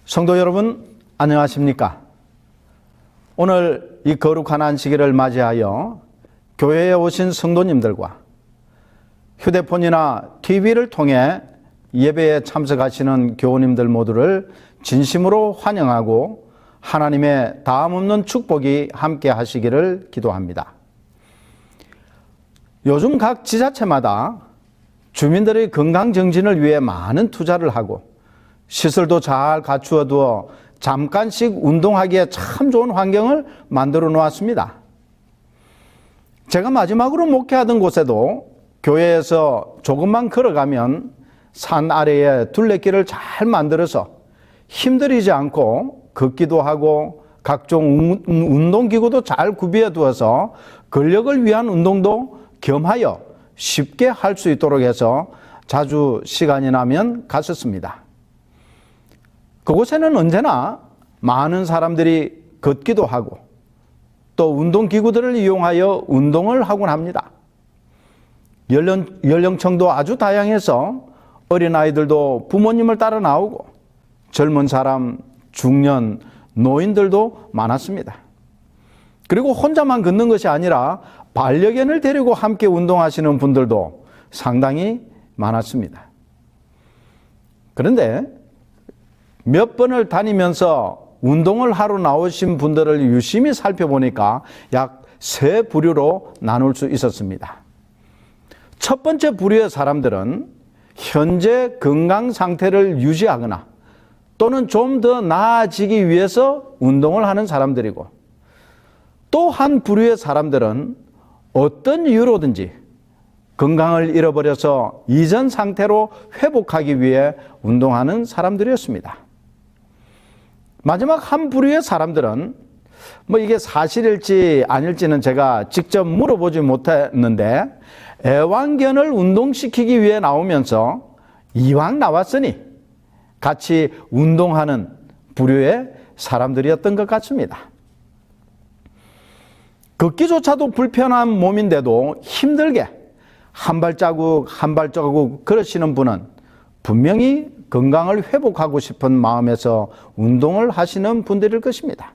성도 여러분, 안녕하십니까? 오늘 이 거룩한 안식일을 맞이하여 교회에 오신 성도님들과 휴대폰이나 TV를 통해 예배에 참석하시는 교우님들 모두를 진심으로 환영하고 하나님의 다함없는 축복이 함께 하시기를 기도합니다. 요즘 각 지자체마다 주민들의 건강 정진을 위해 많은 투자를 하고 시설도 잘 갖추어 두어 잠깐씩 운동하기에 참 좋은 환경을 만들어 놓았습니다. 제가 마지막으로 목회하던 곳에도 교회에서 조금만 걸어가면 산 아래에 둘레길을 잘 만들어서 힘들이지 않고 걷기도 하고 각종 운동기구도 잘 구비해 두어서 근력을 위한 운동도 겸하여 쉽게 할 수 있도록 해서 자주 시간이 나면 갔었습니다. 그곳에는 언제나 많은 사람들이 걷기도 하고 또 운동기구들을 이용하여 운동을 하곤 합니다. 연령층도 아주 다양해서 어린아이들도 부모님을 따라 나오고 젊은 사람, 중년, 노인들도 많았습니다. 그리고 혼자만 걷는 것이 아니라 반려견을 데리고 함께 운동하시는 분들도 상당히 많았습니다. 그런데 몇 번을 다니면서 운동을 하러 나오신 분들을 유심히 살펴보니까 약 3부류로 나눌 수 있었습니다. 첫 번째 부류의 사람들은 현재 건강 상태를 유지하거나 또는 좀 더 나아지기 위해서 운동을 하는 사람들이고, 또 한 부류의 사람들은 어떤 이유로든지 건강을 잃어버려서 이전 상태로 회복하기 위해 운동하는 사람들이었습니다. 마지막 한 부류의 사람들은 이게 사실일지 아닐지는 제가 직접 물어보지 못했는데 애완견을 운동시키기 위해 나오면서 이왕 나왔으니 같이 운동하는 부류의 사람들이었던 것 같습니다. 걷기조차도 불편한 몸인데도 힘들게 한 발자국 한 발자국 걸으시는 분은 분명히 건강을 회복하고 싶은 마음에서 운동을 하시는 분들일 것입니다.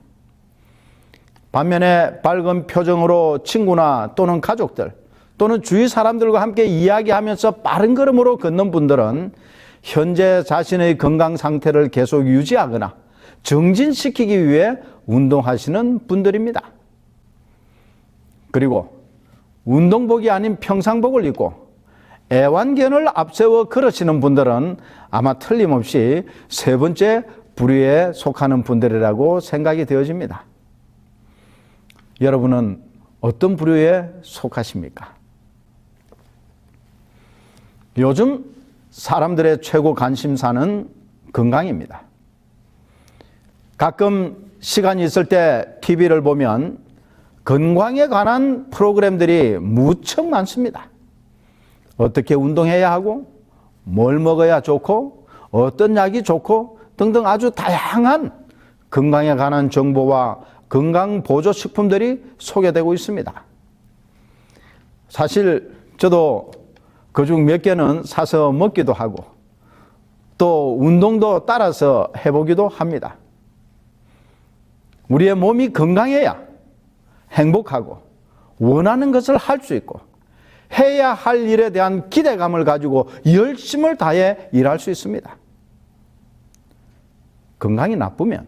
반면에 밝은 표정으로 친구나 또는 가족들 또는 주위 사람들과 함께 이야기하면서 빠른 걸음으로 걷는 분들은 현재 자신의 건강 상태를 계속 유지하거나 정진시키기 위해 운동하시는 분들입니다. 그리고 운동복이 아닌 평상복을 입고 애완견을 앞세워 걸으시는 분들은 아마 틀림없이 3번째 부류에 속하는 분들이라고 생각이 되어집니다. 여러분은 어떤 부류에 속하십니까? 요즘 사람들의 최고 관심사는 건강입니다. 가끔 시간이 있을 때 TV를 보면 건강에 관한 프로그램들이 무척 많습니다. 어떻게 운동해야 하고, 뭘 먹어야 좋고, 어떤 약이 좋고 등등 아주 다양한 건강에 관한 정보와 건강보조식품들이 소개되고 있습니다. 사실 저도 그중 몇 개는 사서 먹기도 하고 또 운동도 따라서 해보기도 합니다. 우리의 몸이 건강해야 행복하고 원하는 것을 할 수 있고 해야 할 일에 대한 기대감을 가지고 열심을 다해 일할 수 있습니다. 건강이 나쁘면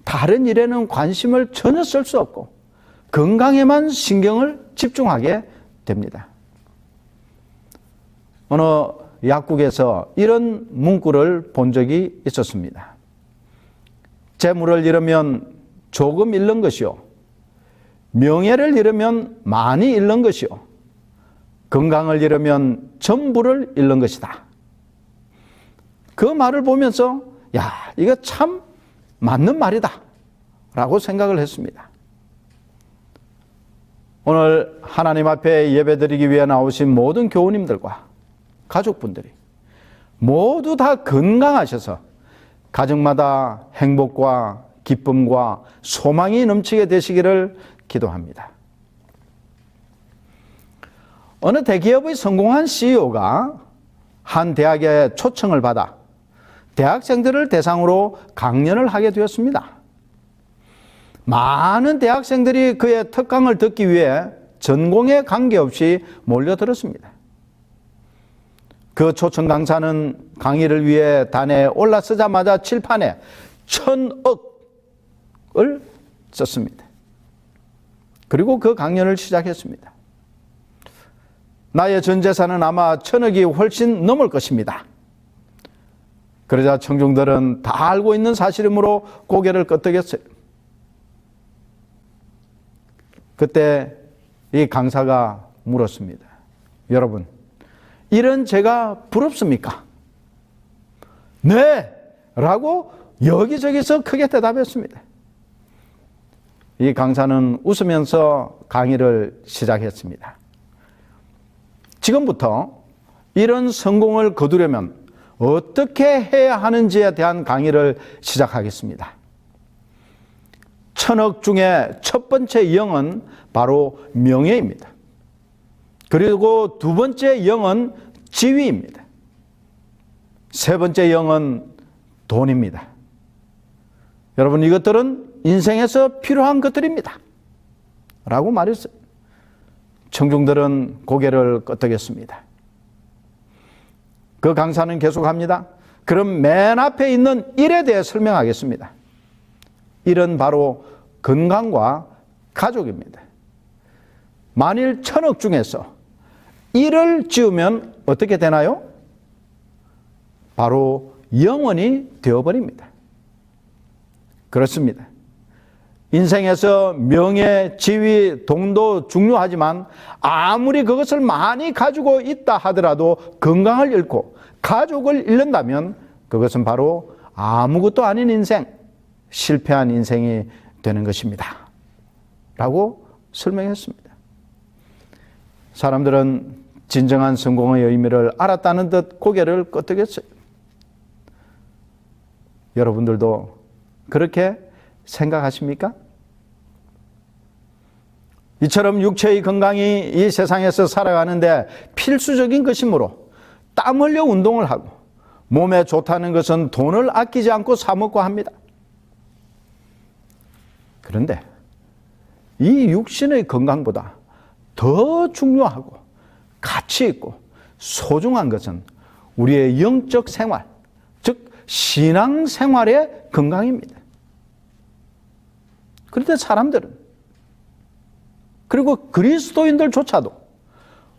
다른 일에는 관심을 전혀 쓸 수 없고 건강에만 신경을 집중하게 됩니다. 어느 약국에서 이런 문구를 본 적이 있었습니다. 재물을 잃으면 조금 잃는 것이요, 명예를 잃으면 많이 잃는 것이요, 건강을 잃으면 전부를 잃는 것이다. 그 말을 보면서 이거 참 맞는 말이다 라고 생각을 했습니다. 오늘 하나님 앞에 예배드리기 위해 나오신 모든 교우님들과 가족분들이 모두 다 건강하셔서 가정마다 행복과 기쁨과 소망이 넘치게 되시기를 기도합니다. 어느 대기업의 성공한 CEO가 한 대학에 초청을 받아 대학생들을 대상으로 강연을 하게 되었습니다. 많은 대학생들이 그의 특강을 듣기 위해 전공에 관계없이 몰려들었습니다. 그 초청 강사는 강의를 위해 단에 올라서자마자 칠판에 1,000억을 썼습니다. 그리고 그 강연을 시작했습니다. 나의 전 재산은 아마 1,000억이 훨씬 넘을 것입니다. 그러자 청중들은 다 알고 있는 사실이므로 고개를 끄덕였어요. 그때 이 강사가 물었습니다. 여러분, 이런 제가 부럽습니까? 네! 라고 여기저기서 크게 대답했습니다. 이 강사는 웃으면서 강의를 시작했습니다. 지금부터 이런 성공을 거두려면 어떻게 해야 하는지에 대한 강의를 시작하겠습니다. 1,000억 중에 첫 번째 영은 바로 명예입니다. 그리고 두 번째 영은 지위입니다. 세 번째 영은 돈입니다. 여러분, 이것들은 인생에서 필요한 것들입니다. 라고 말했어요. 청중들은 고개를 끄덕였습니다. 그 강사는 계속합니다. 그럼 맨 앞에 있는 일에 대해 설명하겠습니다. 일은 바로 건강과 가족입니다. 만일 1,000억 중에서 1을 지우면 어떻게 되나요? 바로 영원히 되어버립니다. 그렇습니다. 인생에서 명예, 지위, 돈도 중요하지만 아무리 그것을 많이 가지고 있다 하더라도 건강을 잃고 가족을 잃는다면 그것은 바로 아무것도 아닌 인생, 실패한 인생이 되는 것입니다. 라고 설명했습니다. 사람들은 진정한 성공의 의미를 알았다는 듯 고개를 끄덕였어요. 여러분들도 그렇게 생각하십니까? 이처럼 육체의 건강이 이 세상에서 살아가는데 필수적인 것이므로 땀 흘려 운동을 하고 몸에 좋다는 것은 돈을 아끼지 않고 사 먹고 합니다. 그런데 이 육신의 건강보다 더 중요하고 가치 있고 소중한 것은 우리의 영적 생활, 즉 신앙생활의 건강입니다. 그런데 사람들은, 그리고 그리스도인들조차도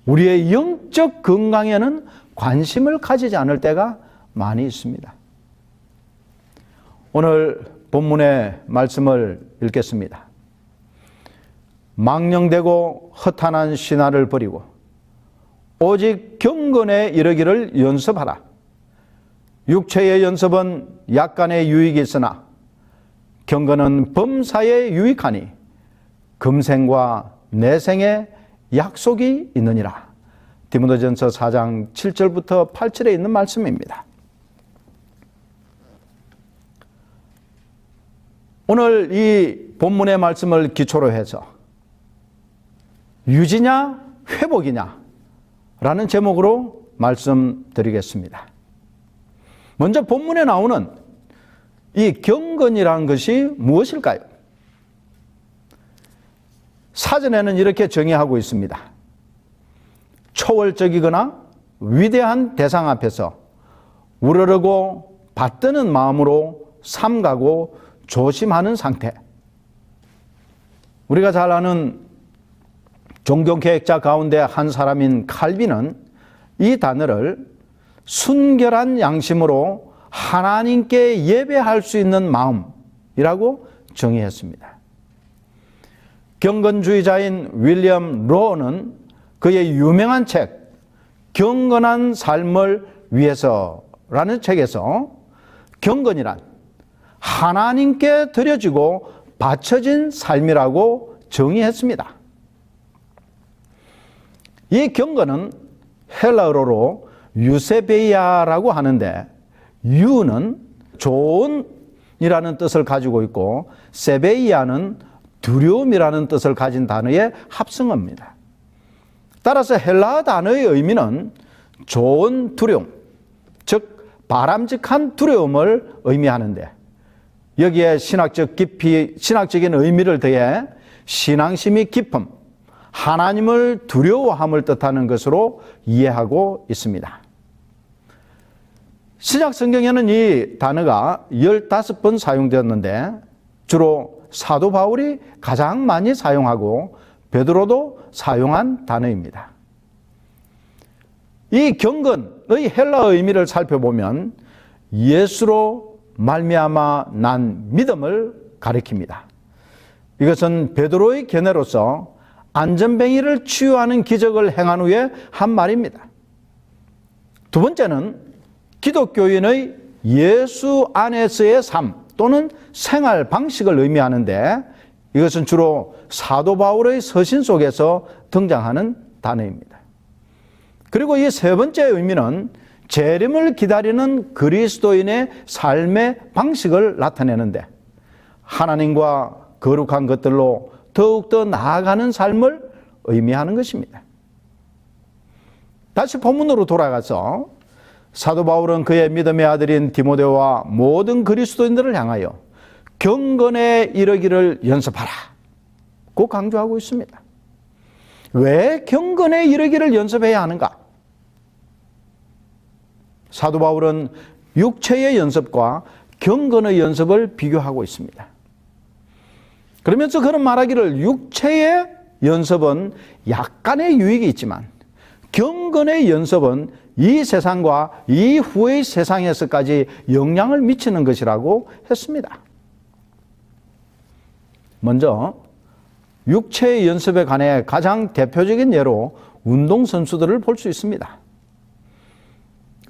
우리의 영적 건강에는 관심을 가지지 않을 때가 많이 있습니다. 오늘 본문의 말씀을 읽겠습니다. 망령되고 허탄한 신화를 버리고 오직 경건에 이르기를 연습하라. 육체의 연습은 약간의 유익이 있으나 경건은 범사에 유익하니 금생과 내생에 약속이 있느니라. 디모데전서 4장 7절부터 8절에 있는 말씀입니다. 오늘 이 본문의 말씀을 기초로 해서 유지냐 회복이냐 라는 제목으로 말씀드리겠습니다. 먼저 본문에 나오는 이 경건이라는 것이 무엇일까요? 사전에는 이렇게 정의하고 있습니다. 초월적이거나 위대한 대상 앞에서 우러르고 받드는 마음으로 삼가고 조심하는 상태. 우리가 잘 아는 종교개혁자 가운데 한 사람인 칼빈은 이 단어를 순결한 양심으로 하나님께 예배할 수 있는 마음이라고 정의했습니다. 경건주의자인 윌리엄 로어는 그의 유명한 책 경건한 삶을 위해서라는 책에서 경건이란 하나님께 드려지고 바쳐진 삶이라고 정의했습니다. 이 경건은 헬라어로 유세베이아라고 하는데 유는 좋은이라는 뜻을 가지고 있고 세베이아는 두려움이라는 뜻을 가진 단어의 합성어입니다. 따라서 헬라어 단어의 의미는 좋은 두려움, 즉 바람직한 두려움을 의미하는데 여기에 신학적인 의미를 더해 신앙심이 깊음, 하나님을 두려워함을 뜻하는 것으로 이해하고 있습니다. 신약 성경에는 이 단어가 15번 사용되었는데 주로 사도 바울이 가장 많이 사용하고 베드로도 사용한 단어입니다. 이 경건의 헬라어 의미를 살펴보면 예수로 말미암아 난 믿음을 가리킵니다. 이것은 베드로의 견해로서 안전뱅이를 치유하는 기적을 행한 후에 한 말입니다. 두 번째는 기독교인의 예수 안에서의 삶 또는 생활 방식을 의미하는데 이것은 주로 사도 바울의 서신 속에서 등장하는 단어입니다. 그리고 이 세 번째 의미는 재림을 기다리는 그리스도인의 삶의 방식을 나타내는데 하나님과 거룩한 것들로 더욱더 나아가는 삶을 의미하는 것입니다. 다시 본문으로 돌아가서 사도 바울은 그의 믿음의 아들인 디모데와 모든 그리스도인들을 향하여 경건에 이르기를 연습하라 고 강조하고 있습니다. 왜 경건에 이르기를 연습해야 하는가? 사도 바울은 육체의 연습과 경건의 연습을 비교하고 있습니다. 그러면서 그런 말하기를 육체의 연습은 약간의 유익이 있지만 경건의 연습은 이 세상과 이후의 세상에서까지 영향을 미치는 것이라고 했습니다. 먼저 육체의 연습에 관해 가장 대표적인 예로 운동선수들을 볼 수 있습니다.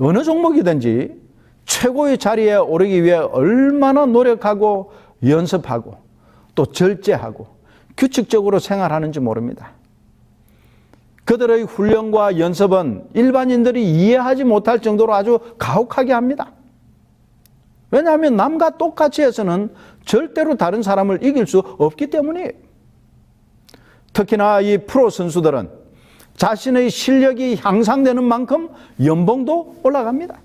어느 종목이든지 최고의 자리에 오르기 위해 얼마나 노력하고 연습하고 또 절제하고 규칙적으로 생활하는지 모릅니다. 그들의 훈련과 연습은 일반인들이 이해하지 못할 정도로 아주 가혹하게 합니다. 왜냐하면 남과 똑같이 해서는 절대로 다른 사람을 이길 수 없기 때문이에요. 특히나 이 프로 선수들은 자신의 실력이 향상되는 만큼 연봉도 올라갑니다.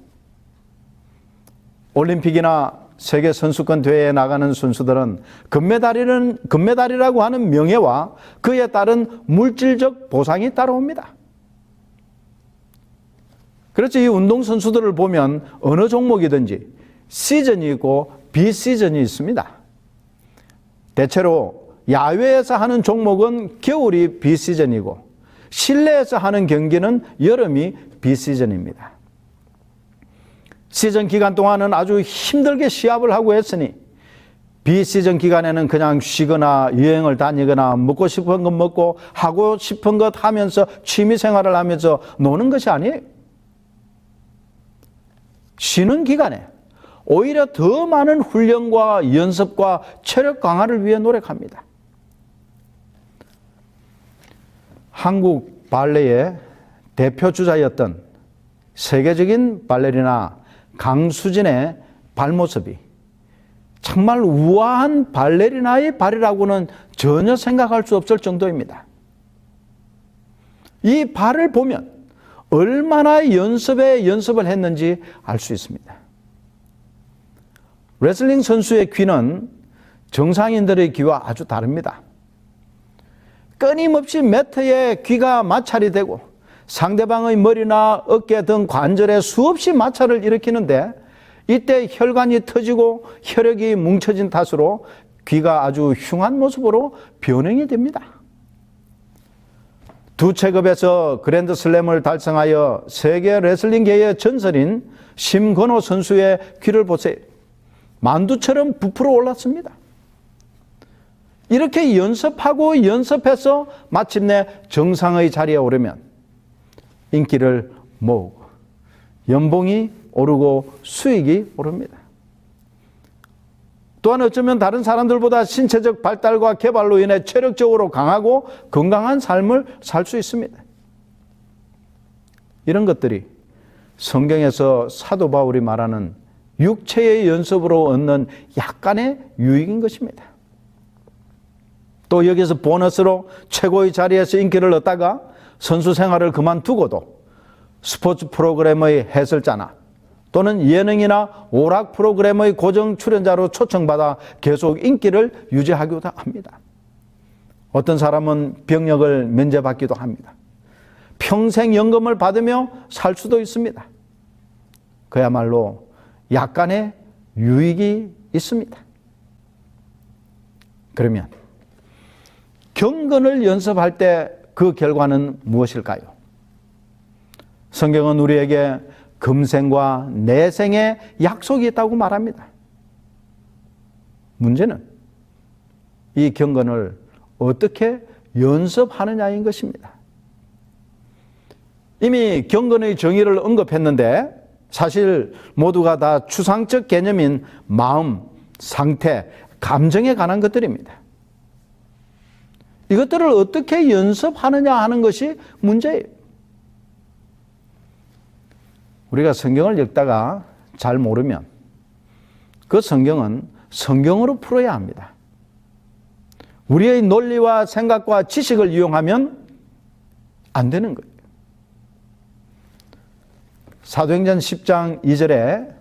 올림픽이나 세계 선수권 대회에 나가는 선수들은 금메달이라고 하는 명예와 그에 따른 물질적 보상이 따라옵니다. 그렇죠. 이 운동선수들을 보면 어느 종목이든지 시즌이 있고 비시즌이 있습니다. 대체로 야외에서 하는 종목은 겨울이 비시즌이고 실내에서 하는 경기는 여름이 비시즌입니다. 시즌 기간 동안은 아주 힘들게 시합을 하고 했으니 비시즌 기간에는 그냥 쉬거나 여행을 다니거나 먹고 싶은 것 먹고 하고 싶은 것 하면서 취미 생활을 하면서 노는 것이 아니에요. 쉬는 기간에 오히려 더 많은 훈련과 연습과 체력 강화를 위해 노력합니다. 한국 발레의 대표 주자였던 세계적인 발레리나 강수진의 발모습이 정말 우아한 발레리나의 발이라고는 전혀 생각할 수 없을 정도입니다. 이 발을 보면 얼마나 연습을 했는지 알 수 있습니다. 레슬링 선수의 귀는 정상인들의 귀와 아주 다릅니다. 끊임없이 매트에 귀가 마찰이 되고 상대방의 머리나 어깨 등 관절에 수없이 마찰을 일으키는데 이때 혈관이 터지고 혈액이 뭉쳐진 탓으로 귀가 아주 흉한 모습으로 변형이 됩니다. 두 체급에서 그랜드슬램을 달성하여 세계 레슬링계의 전설인 심건호 선수의 귀를 보세요. 만두처럼 부풀어 올랐습니다. 이렇게 연습하고 연습해서 마침내 정상의 자리에 오르면 인기를 모으고 연봉이 오르고 수익이 오릅니다. 또한 어쩌면 다른 사람들보다 신체적 발달과 개발로 인해 체력적으로 강하고 건강한 삶을 살 수 있습니다. 이런 것들이 성경에서 사도 바울이 말하는 육체의 연습으로 얻는 약간의 유익인 것입니다. 또 여기서 보너스로 최고의 자리에서 인기를 얻다가 선수 생활을 그만두고도 스포츠 프로그램의 해설자나 또는 예능이나 오락 프로그램의 고정 출연자로 초청받아 계속 인기를 유지하기도 합니다. 어떤 사람은 병역을 면제받기도 합니다. 평생 연금을 받으며 살 수도 있습니다. 그야말로 약간의 유익이 있습니다. 그러면 경건을 연습할 때 그 결과는 무엇일까요? 성경은 우리에게 금생과 내생의 약속이 있다고 말합니다. 문제는 이 경건을 어떻게 연습하느냐인 것입니다. 이미 경건의 정의를 언급했는데 사실 모두가 다 추상적 개념인 마음, 상태, 감정에 관한 것들입니다. 이것들을 어떻게 연습하느냐 하는 것이 문제예요. 우리가 성경을 읽다가 잘 모르면 그 성경은 성경으로 풀어야 합니다. 우리의 논리와 생각과 지식을 이용하면 안 되는 거예요. 사도행전 10장 2절에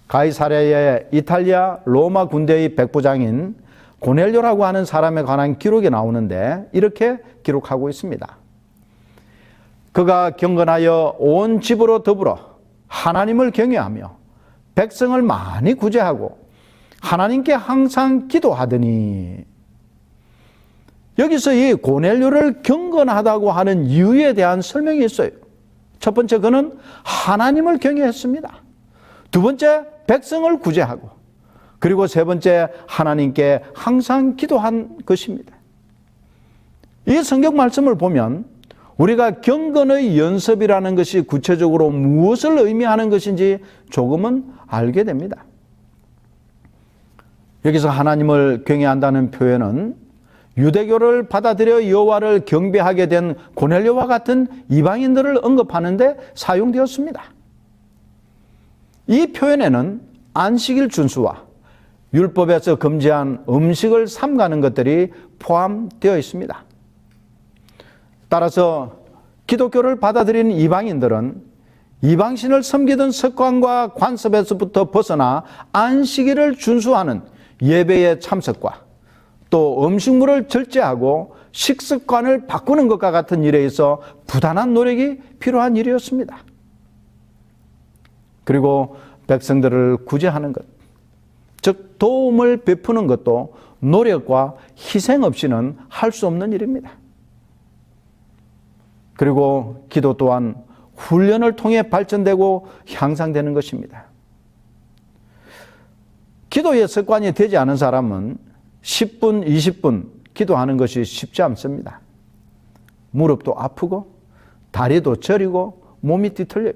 가이사랴의 이탈리아 로마 군대의 백부장인 고넬료라고 하는 사람에 관한 기록이 나오는데 이렇게 기록하고 있습니다. 그가 경건하여 온 집으로 더불어 하나님을 경외하며 백성을 많이 구제하고 하나님께 항상 기도하더니, 여기서 이 고넬료를 경건하다고 하는 이유에 대한 설명이 있어요. 첫 번째, 그는 하나님을 경외했습니다. 두 번째, 백성을 구제하고, 그리고 세 번째, 하나님께 항상 기도한 것입니다. 이 성경 말씀을 보면 우리가 경건의 연습이라는 것이 구체적으로 무엇을 의미하는 것인지 조금은 알게 됩니다. 여기서 하나님을 경외한다는 표현은 유대교를 받아들여 여호와를 경배하게 된 고넬료와 같은 이방인들을 언급하는데 사용되었습니다. 이 표현에는 안식일 준수와 율법에서 금지한 음식을 삼가는 것들이 포함되어 있습니다. 따라서 기독교를 받아들인 이방인들은 이방신을 섬기던 습관과 관습에서부터 벗어나 안식일을 준수하는 예배의 참석과 또 음식물을 절제하고 식습관을 바꾸는 것과 같은 일에 있어 부단한 노력이 필요한 일이었습니다. 그리고 백성들을 구제하는 것, 즉 도움을 베푸는 것도 노력과 희생 없이는 할 수 없는 일입니다. 그리고 기도 또한 훈련을 통해 발전되고 향상되는 것입니다. 기도의 습관이 되지 않은 사람은 10분, 20분 기도하는 것이 쉽지 않습니다. 무릎도 아프고 다리도 저리고 몸이 뒤틀려요.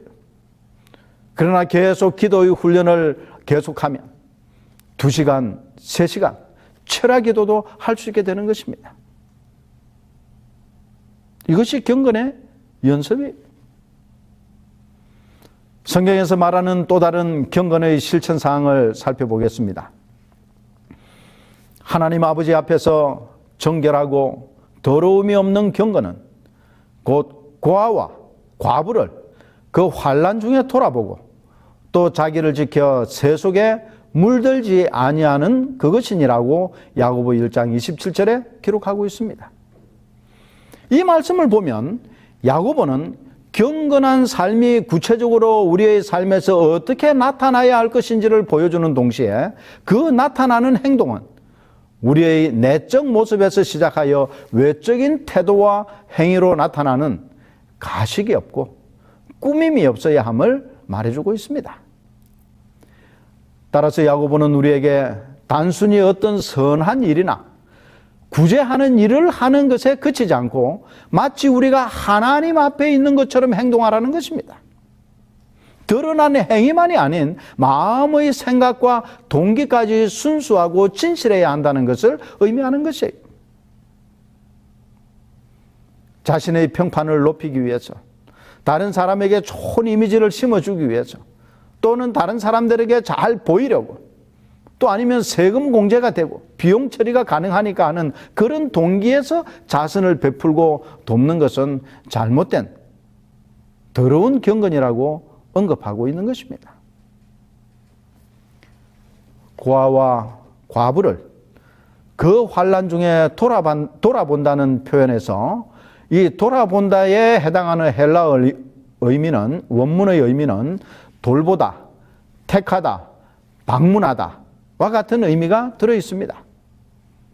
그러나 계속 기도의 훈련을 계속하면 2시간, 3시간 철야 기도도 할 수 있게 되는 것입니다. 이것이 경건의 연습이에요. 성경에서 말하는 또 다른 경건의 실천 사항을 살펴보겠습니다. 하나님 아버지 앞에서 정결하고 더러움이 없는 경건은 곧 고아와 과부를 그 환난 중에 돌아보고 또 자기를 지켜 새 속에 물들지 아니하는 그것이니라고 야고보 1장 27절에 기록하고 있습니다. 이 말씀을 보면 야고보는 경건한 삶이 구체적으로 우리의 삶에서 어떻게 나타나야 할 것인지를 보여주는 동시에 그 나타나는 행동은 우리의 내적 모습에서 시작하여 외적인 태도와 행위로 나타나는 가식이 없고 꾸밈이 없어야 함을 말해주고 있습니다. 따라서 야고보는 우리에게 단순히 어떤 선한 일이나 구제하는 일을 하는 것에 그치지 않고 마치 우리가 하나님 앞에 있는 것처럼 행동하라는 것입니다. 드러난 행위만이 아닌 마음의 생각과 동기까지 순수하고 진실해야 한다는 것을 의미하는 것이에요. 자신의 평판을 높이기 위해서, 다른 사람에게 좋은 이미지를 심어주기 위해서, 또는 다른 사람들에게 잘 보이려고, 또 아니면 세금 공제가 되고 비용 처리가 가능하니까 하는 그런 동기에서 자선을 베풀고 돕는 것은 잘못된 더러운 경건이라고 언급하고 있는 것입니다. 고아와 과부를 그 환난 중에 돌아본다는 표현에서 이 돌아본다에 해당하는 헬라 의미는, 원문의 의미는 돌보다, 택하다, 방문하다와 같은 의미가 들어 있습니다.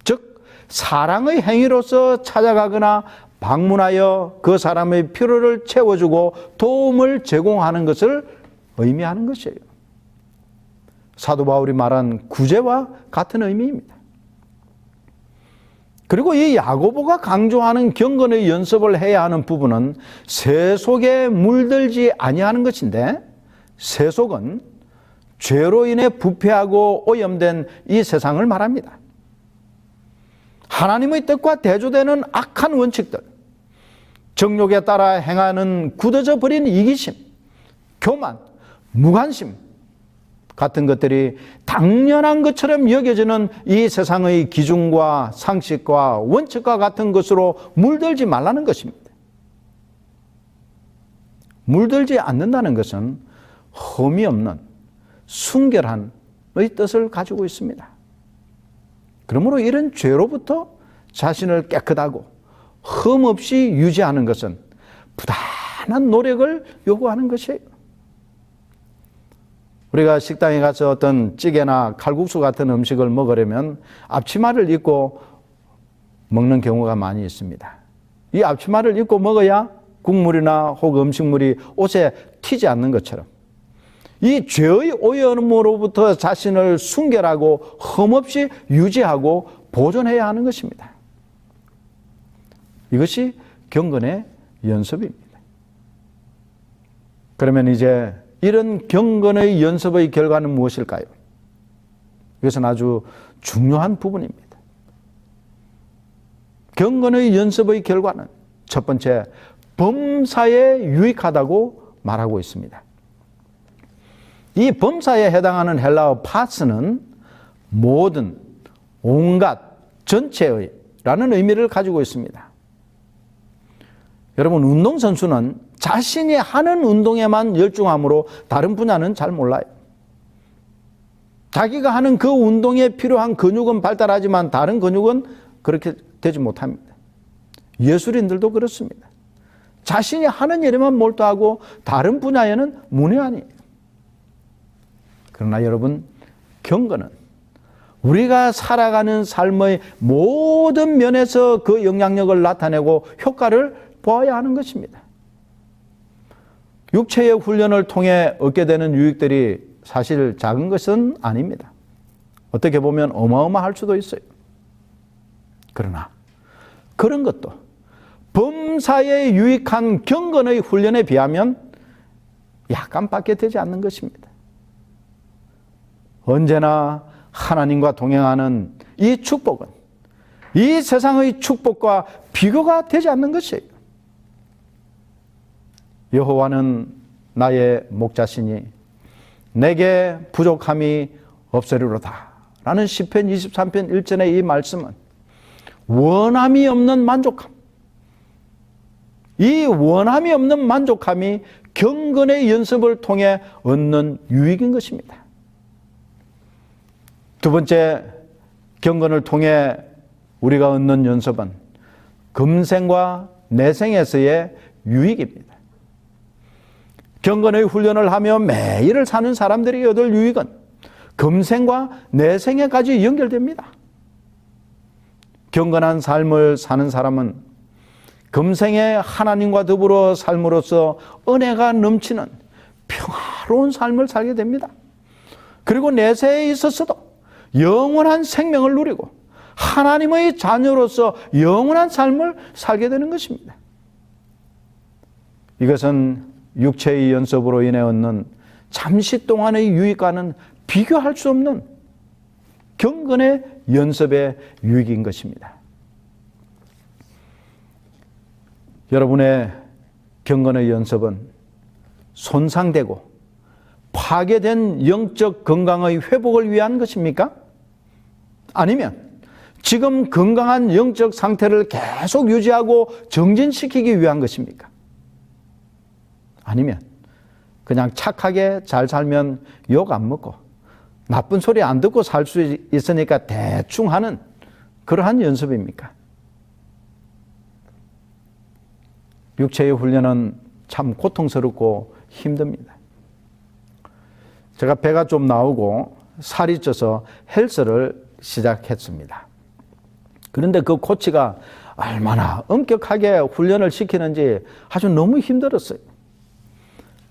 즉 사랑의 행위로서 찾아가거나 방문하여 그 사람의 필요를 채워주고 도움을 제공하는 것을 의미하는 것이에요. 사도 바울이 말한 구제와 같은 의미입니다. 그리고 이 야고보가 강조하는 경건의 연습을 해야 하는 부분은 세속에 물들지 아니하는 것인데, 세속은 죄로 인해 부패하고 오염된 이 세상을 말합니다. 하나님의 뜻과 대조되는 악한 원칙들, 정욕에 따라 행하는 굳어져 버린 이기심, 교만, 무관심 같은 것들이 당연한 것처럼 여겨지는 이 세상의 기준과 상식과 원칙과 같은 것으로 물들지 말라는 것입니다. 물들지 않는다는 것은 흠이 없는 순결한의 뜻을 가지고 있습니다. 그러므로 이런 죄로부터 자신을 깨끗하고 흠 없이 유지하는 것은 부단한 노력을 요구하는 것이에요. 우리가 식당에 가서 어떤 찌개나 칼국수 같은 음식을 먹으려면 앞치마를 입고 먹는 경우가 많이 있습니다. 이 앞치마를 입고 먹어야 국물이나 혹은 음식물이 옷에 튀지 않는 것처럼 이 죄의 오염으로부터 자신을 순결하고 흠없이 유지하고 보존해야 하는 것입니다. 이것이 경건의 연습입니다. 그러면 이제 이런 경건의 연습의 결과는 무엇일까요? 이것은 아주 중요한 부분입니다. 경건의 연습의 결과는 첫 번째, 범사에 유익하다고 말하고 있습니다. 이 범사에 해당하는 헬라어 파스는 모든, 온갖, 전체의 라는 의미를 가지고 있습니다. 여러분, 운동선수는 자신이 하는 운동에만 열중하므로 다른 분야는 잘 몰라요. 자기가 하는 그 운동에 필요한 근육은 발달하지만 다른 근육은 그렇게 되지 못합니다. 예술인들도 그렇습니다. 자신이 하는 일에만 몰두하고 다른 분야에는 문외한이에요. 그러나 여러분, 경건은 우리가 살아가는 삶의 모든 면에서 그 영향력을 나타내고 효과를 보아야 하는 것입니다. 육체의 훈련을 통해 얻게 되는 유익들이 사실 작은 것은 아닙니다. 어떻게 보면 어마어마할 수도 있어요. 그러나 그런 것도 범사에 유익한 경건의 훈련에 비하면 약간밖에 되지 않는 것입니다. 언제나 하나님과 동행하는 이 축복은 이 세상의 축복과 비교가 되지 않는 것이에요. 여호와는 나의 목자시니 내게 부족함이 없으리로다 라는 시편 23편 1절의 이 말씀은 원함이 없는 만족함, 이 원함이 없는 만족함이 경건의 연습을 통해 얻는 유익인 것입니다. 두 번째, 경건을 통해 우리가 얻는 연습은 금생과 내생에서의 유익입니다. 경건의 훈련을 하며 매일을 사는 사람들이 얻을 유익은 금생과 내생에까지 연결됩니다. 경건한 삶을 사는 사람은 금생에 하나님과 더불어 삶으로써 은혜가 넘치는 평화로운 삶을 살게 됩니다. 그리고 내세에 있어서도 영원한 생명을 누리고 하나님의 자녀로서 영원한 삶을 살게 되는 것입니다. 이것은 육체의 연습으로 인해 얻는 잠시 동안의 유익과는 비교할 수 없는 경건의 연습의 유익인 것입니다. 여러분의 경건의 연습은 손상되고 파괴된 영적 건강의 회복을 위한 것입니까? 아니면 지금 건강한 영적 상태를 계속 유지하고 정진시키기 위한 것입니까? 아니면 그냥 착하게 잘 살면 욕 안 먹고 나쁜 소리 안 듣고 살 수 있으니까 대충 하는 그러한 연습입니까? 육체의 훈련은 참 고통스럽고 힘듭니다. 제가 배가 좀 나오고 살이 쪄서 헬스를 시작했습니다. 그런데 그 코치가 얼마나 엄격하게 훈련을 시키는지 아주 너무 힘들었어요.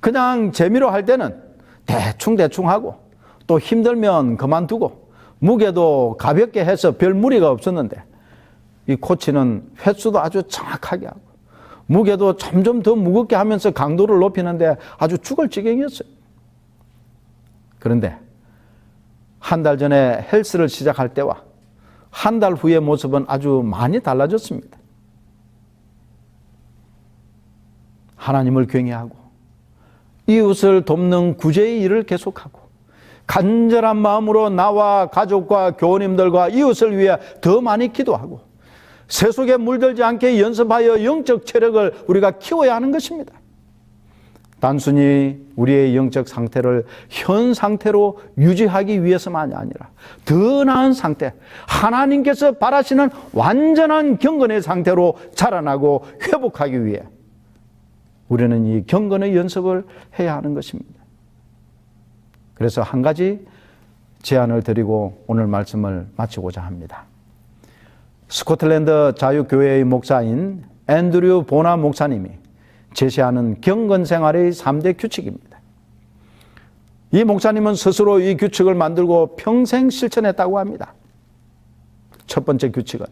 그냥 재미로 할 때는 대충 하고 또 힘들면 그만두고 무게도 가볍게 해서 별 무리가 없었는데 이 코치는 횟수도 아주 정확하게 하고 무게도 점점 더 무겁게 하면서 강도를 높이는데 아주 죽을 지경이었어요. 그런데 한 달 전에 헬스를 시작할 때와 한 달 후의 모습은 아주 많이 달라졌습니다. 하나님을 경외하고 이웃을 돕는 구제의 일을 계속하고 간절한 마음으로 나와 가족과 교우님들과 이웃을 위해 더 많이 기도하고 세속에 물들지 않게 연습하여 영적 체력을 우리가 키워야 하는 것입니다. 단순히 우리의 영적 상태를 현 상태로 유지하기 위해서만이 아니라 더 나은 상태, 하나님께서 바라시는 완전한 경건의 상태로 자라나고 회복하기 위해 우리는 이 경건의 연습을 해야 하는 것입니다. 그래서 한 가지 제안을 드리고 오늘 말씀을 마치고자 합니다. 스코틀랜드 자유교회의 목사인 앤드류 보나 목사님이 제시하는 경건 생활의 3대 규칙입니다. 이 목사님은 스스로 이 규칙을 만들고 평생 실천했다고 합니다. 첫 번째 규칙은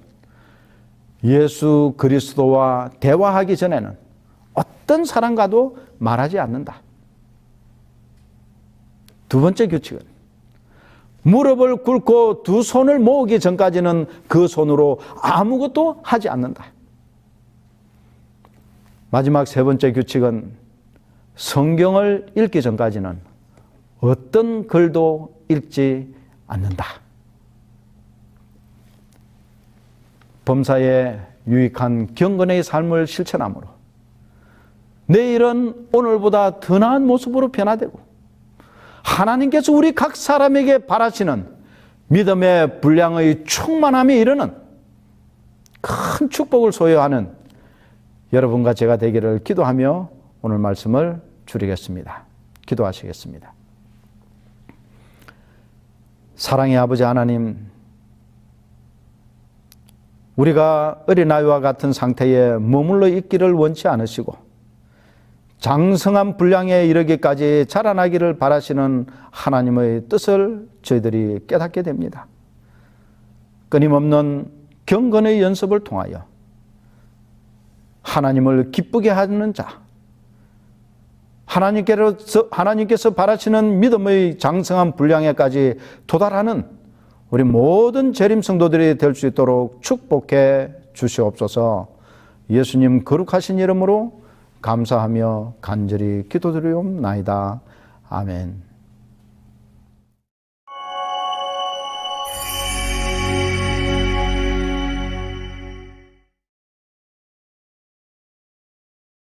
예수 그리스도와 대화하기 전에는 어떤 사람과도 말하지 않는다. 두 번째 규칙은 무릎을 꿇고 두 손을 모으기 전까지는 그 손으로 아무것도 하지 않는다. 마지막 세 번째 규칙은 성경을 읽기 전까지는 어떤 글도 읽지 않는다. 범사에 유익한 경건의 삶을 실천함으로 내일은 오늘보다 더 나은 모습으로 변화되고 하나님께서 우리 각 사람에게 바라시는 믿음의 분량의 충만함에 이르는 큰 축복을 소유하는 여러분과 제가 되기를 기도하며 오늘 말씀을 줄이겠습니다. 기도하시겠습니다. 사랑의 아버지 하나님, 우리가 어린아이와 같은 상태에 머물러 있기를 원치 않으시고 장성한 분량에 이르기까지 자라나기를 바라시는 하나님의 뜻을 저희들이 깨닫게 됩니다. 끊임없는 경건의 연습을 통하여 하나님을 기쁘게 하는 자, 하나님께서 바라시는 믿음의 장성한 분량에까지 도달하는 우리 모든 재림 성도들이 될 수 있도록 축복해 주시옵소서. 예수님 거룩하신 이름으로 감사하며 간절히 기도드리옵나이다. 아멘.